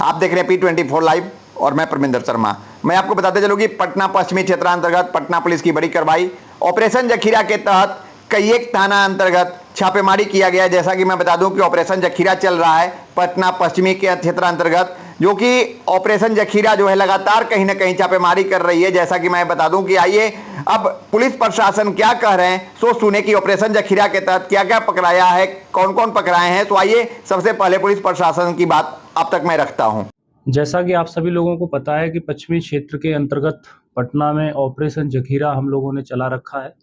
आप देख रहे हैं P24 लाइव और मैं परमिंदर शर्मा। मैं आपको बताते चलूं कि पटना पश्चिमी क्षेत्र अंतर्गत पटना पुलिस की बड़ी कार्रवाई ऑपरेशन जखीरा के तहत कई एक थाना अंतर्गत छापेमारी किया गया। जैसा कि मैं बता दूं कि ऑपरेशन जखीरा चल रहा है पटना पश्चिमी के क्षेत्र अंतर्गत, जो कि ऑपरेशन जखीरा जो है लगातार कहीं ना कहीं छापेमारी कर रही है। जैसा कि मैं बता दूं कि आइए अब पुलिस प्रशासन क्या कह रहे हैं सो सुने कि ऑपरेशन जखीरा के तहत क्या क्या पकड़ाया है, कौन कौन पकड़ाए हैं। तो आइए सबसे पहले पुलिस प्रशासन की बात अब तक मैं रखता हूं। जैसा कि आप सभी लोगों को पता है कि पश्चिमी क्षेत्र के अंतर्गत पटना में ऑपरेशन जखीरा हम लोगों ने चला रखा है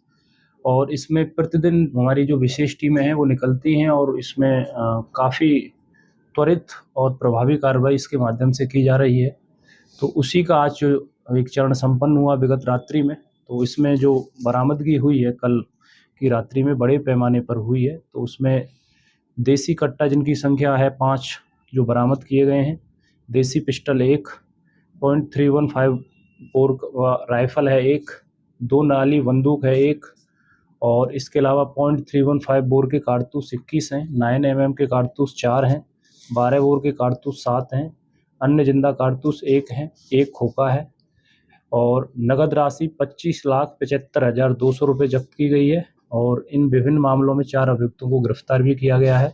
और इसमें प्रतिदिन हमारी जो विशेष टीमें हैं वो निकलती हैं और इसमें काफ़ी त्वरित और प्रभावी कार्रवाई इसके माध्यम से की जा रही है। तो उसी का आज जो एक चरण संपन्न हुआ विगत रात्रि में, तो इसमें जो बरामदगी हुई है कल की रात्रि में बड़े पैमाने पर हुई है। तो उसमें देसी कट्टा जिनकी संख्या है 5 जो बरामद किए गए हैं, देसी पिस्टल 1, .315 बोर राइफल है 1, 2 नाली बंदूक है 1 और इसके अलावा .315 बोर के कारतूस 21 हैं, 9mm के कारतूस 4 हैं, 12 बोर के कारतूस 7 हैं, अन्य जिंदा कारतूस 1 हैं, 1 खोखा है और नगद राशि 25,75,200 रुपये जब्त की गई है। और इन विभिन्न मामलों में 4 अभियुक्तों को गिरफ्तार भी किया गया है।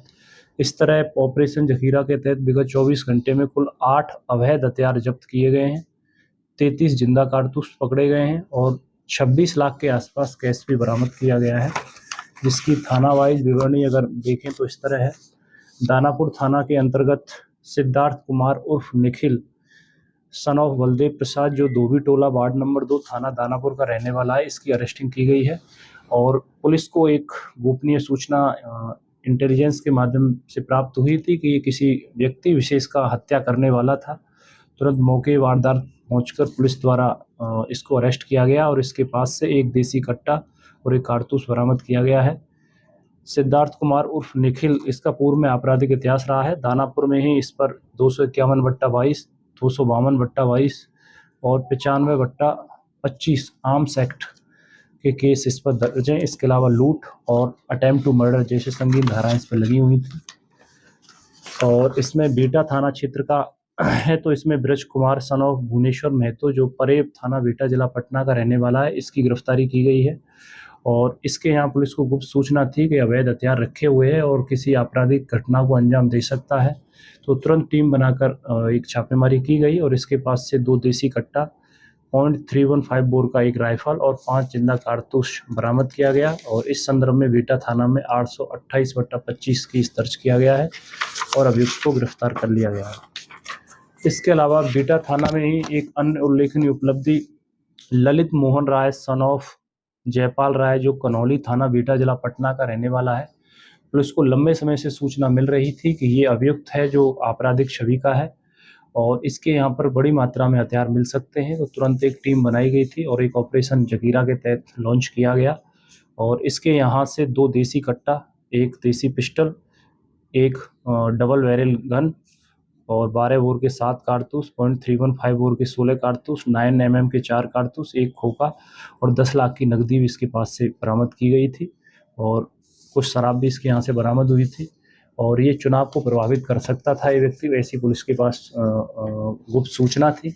इस तरह ऑपरेशन जखीरा के तहत विगत 24 घंटे में कुल 8 अवैध हथियार जब्त किए गए हैं, 33 जिंदा कारतूस पकड़े गए हैं और 26 लाख के आसपास कैश भी बरामद किया गया है, जिसकी थाना वाइज विवरणी अगर देखें तो इस तरह है। दानापुर थाना के अंतर्गत सिद्धार्थ कुमार उर्फ निखिल सन ऑफ बलदेव प्रसाद जो धोबी टोला वार्ड नंबर 2 थाना दानापुर का रहने वाला है, इसकी अरेस्टिंग की गई है। और पुलिस को एक गोपनीय सूचना इंटेलिजेंस के माध्यम से प्राप्त हुई थी कि ये किसी व्यक्ति विशेष का हत्या करने वाला था। तुरंत मौके वारदात पहुंचकर पुलिस द्वारा इसको अरेस्ट किया गया और इसके पास से एक देसी कट्टा और एक कारतूस बरामद किया गया है। सिद्धार्थ कुमार उर्फ निखिल, इसका पूर्व में आपराधिक इतिहास रहा है। दानापुर में ही इस पर 251/22, 252/22 और 95/25 आर्म्स एक्ट के केस इस पर दर्ज हैं। इसके अलावा लूट और अटेम्प्ट टू मर्डर जैसे संगीन धाराएं इस पर लगी हुई थी। और इसमें बीटा थाना क्षेत्र का है, तो इसमें ब्रज कुमार सन ऑफ भुवनेश्वर महतो जो परेब थाना बीटा जिला पटना का रहने वाला है, इसकी गिरफ्तारी की गई है। और इसके यहाँ पुलिस को गुप्त सूचना थी कि अवैध हथियार रखे हुए हैं और किसी आपराधिक घटना को अंजाम दे सकता है, तो तुरंत टीम बनाकर एक छापेमारी की गई और इसके पास से 2 देसी कट्टा, .315 बोर का एक राइफल और 5 जिंदा कारतूस बरामद किया गया। और इस संदर्भ में बीटा थाना में 828/25 केस दर्ज किया गया है और अभियुक्त को गिरफ्तार कर लिया गया है। इसके अलावा बीटा थाना में ही एक अन्य उल्लेखनीय उपलब्धि ललित मोहन राय सन ऑफ जयपाल राय जो कनौली थाना बीटा जिला पटना का रहने वाला है। पुलिस को लंबे समय से सूचना मिल रही थी कि ये अभियुक्त है जो आपराधिक छवि का है और इसके यहाँ पर बड़ी मात्रा में हथियार मिल सकते हैं, तो तुरंत एक टीम बनाई गई थी और एक ऑपरेशन जखीरा के तहत लॉन्च किया गया। और इसके यहाँ से 2 देसी कट्टा, 1 देसी पिस्टल, 1 डबल बैरल गन और 12 बोर के 7 कारतूस, .315 बोर के 16 कारतूस, 9mm के 4 कारतूस, 1 खोखा और 10 लाख की नकदी भी इसके पास से बरामद की गई थी। और कुछ शराब भी इसके यहाँ से बरामद हुई थी और ये चुनाव को प्रभावित कर सकता था ये व्यक्ति, वैसी पुलिस के पास गुप्त सूचना थी।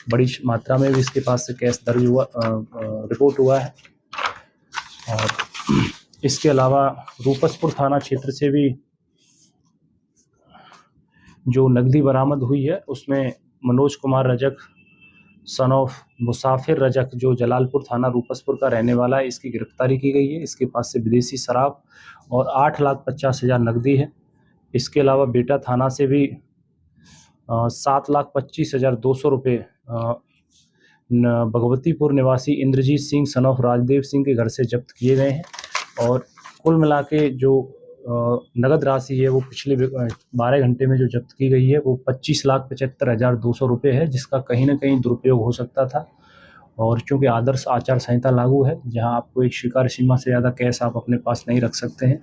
बड़ी मात्रा में भी इसके पास से केस दर्ज हुआ, रिपोर्ट हुआ है। और इसके अलावा रूपसपुर थाना क्षेत्र से भी जो नकदी बरामद हुई है उसमें मनोज कुमार रजक सन ऑफ मुसाफिर रजक जो जलालपुर थाना रूपसपुर का रहने वाला है, इसकी गिरफ्तारी की गई है। इसके पास से विदेशी शराब और 8,50,000 नकदी है। इसके अलावा बेटा थाना से भी 7,25,200 रुपये भगवतीपुर निवासी इंद्रजीत सिंह सन ऑफ राजदेव सिंह के घर से जब्त किए गए हैं। और कुल मिला के जो नगद राशि है वो पिछले 12 घंटे में जो जब्त की गई है वो 25,75,200 रुपये है, जिसका कहीं ना कहीं दुरुपयोग हो सकता था। और चूंकि आदर्श आचार संहिता लागू है जहां आपको एक स्वीकार सीमा से ज़्यादा कैश आप अपने पास नहीं रख सकते हैं,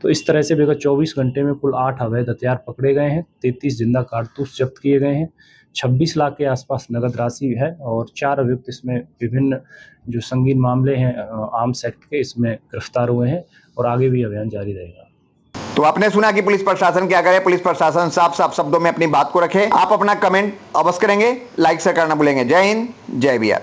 तो इस तरह से विगत 24 घंटे में कुल 8 अवैध हथियार पकड़े गए हैं, 33 जिंदा कारतूस जब्त किए गए हैं, 26 लाख के आसपास नगद राशि है और 4 अभियुक्त इसमें विभिन्न जो संगीन मामले हैं आर्म्स एक्ट के, इसमें गिरफ्तार हुए हैं और आगे भी अभियान जारी रहेगा। तो आपने सुना कि पुलिस प्रशासन क्या करे। पुलिस प्रशासन साफ साफ शब्दों में अपनी बात को रखे। आप अपना कमेंट अवश्य करेंगे, लाइक से करना भूलेंगे। जय हिंद, जय बिहार।